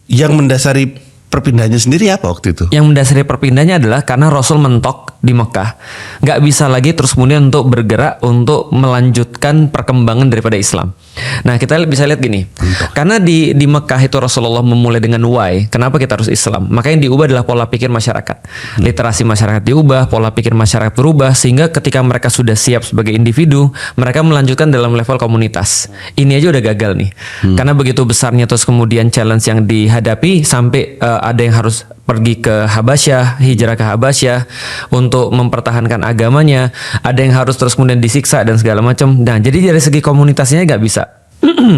Yang mendasari perpindahannya sendiri apa waktu itu? Yang mendasari perpindahannya adalah karena Rasul mentok di Mekah, nggak bisa lagi terus kemudian untuk bergerak untuk melanjutkan perkembangan daripada Islam. Nah, kita bisa lihat gini, karena di Mekah itu Rasulullah memulai dengan why, kenapa kita harus Islam? Maka yang diubah adalah pola pikir masyarakat, literasi masyarakat diubah, pola pikir masyarakat berubah, sehingga ketika mereka sudah siap sebagai individu, mereka melanjutkan dalam level komunitas. Ini aja udah gagal nih, karena begitu besarnya terus kemudian challenge yang dihadapi sampai ada yang harus pergi ke Habasyah, hijrah ke Habasyah untuk mempertahankan agamanya, ada yang harus terus kemudian disiksa dan segala macam. Nah, jadi dari segi komunitasnya nggak bisa.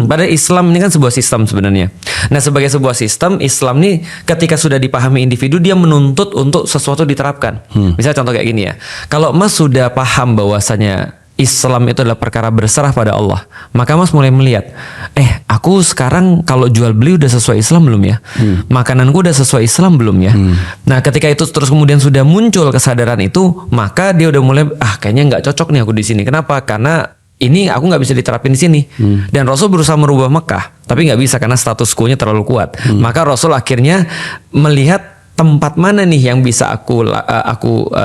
Padahal Islam ini kan sebuah sistem sebenarnya. Nah, sebagai sebuah sistem, Islam nih ketika sudah dipahami individu, dia menuntut untuk sesuatu diterapkan. Misalnya contoh kayak gini ya, kalau Mas sudah paham bahwasanya Islam itu adalah perkara berserah pada Allah, maka Mas mulai melihat, aku sekarang kalau jual beli udah sesuai Islam belum ya? Makananku udah sesuai Islam belum ya? Nah, ketika itu terus kemudian sudah muncul kesadaran itu, maka dia udah mulai, kayaknya nggak cocok nih aku di sini. Kenapa? Karena ini aku nggak bisa diterapin di sini. Dan Rasul berusaha merubah Mekah, tapi nggak bisa karena status quo-nya terlalu kuat. Maka Rasul akhirnya melihat tempat mana nih yang bisa aku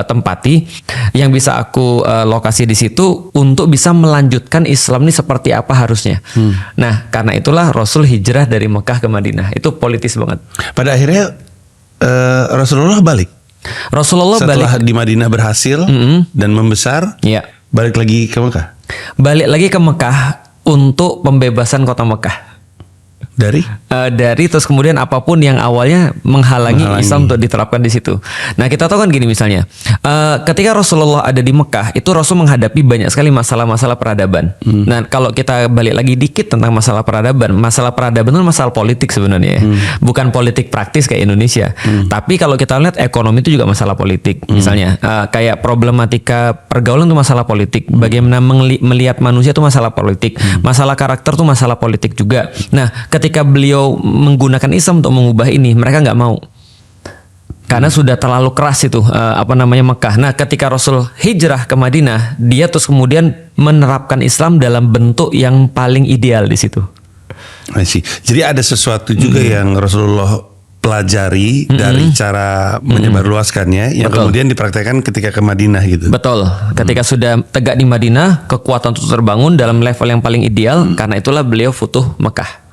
tempati, yang bisa aku lokasi di situ untuk bisa melanjutkan Islam ini seperti apa harusnya. Nah, karena itulah Rasul hijrah dari Mekah ke Madinah. Itu politis banget. Pada akhirnya Rasulullah balik. Rasulullah setelah balik di Madinah berhasil dan membesar, balik lagi ke Mekah. Balik lagi ke Mekah untuk pembebasan kota Mekah. Dari terus kemudian apapun yang awalnya menghalangi Islam untuk diterapkan di situ. Nah, kita tahu kan gini misalnya, ketika Rasulullah ada di Mekah, itu Rasul menghadapi banyak sekali masalah-masalah peradaban. Nah, kalau kita balik lagi dikit tentang masalah peradaban itu masalah politik sebenarnya ya. Bukan politik praktis kayak Indonesia. Tapi kalau kita lihat ekonomi itu juga masalah politik. Misalnya kayak problematika pergaulan itu masalah politik. Bagaimana melihat manusia itu masalah politik. Masalah karakter itu masalah politik juga. Nah, ketika beliau menggunakan Islam untuk mengubah ini, mereka nggak mau karena sudah terlalu keras itu Mekah. Nah, ketika Rasul hijrah ke Madinah, dia terus kemudian menerapkan Islam dalam bentuk yang paling ideal di situ. Jadi ada sesuatu juga yang Rasulullah pelajari dari cara menyebarluaskannya yang kemudian dipraktekkan ketika ke Madinah gitu. Betul. Ketika sudah tegak di Madinah, kekuatan itu terbangun dalam level yang paling ideal. Karena itulah beliau futuh Mekah.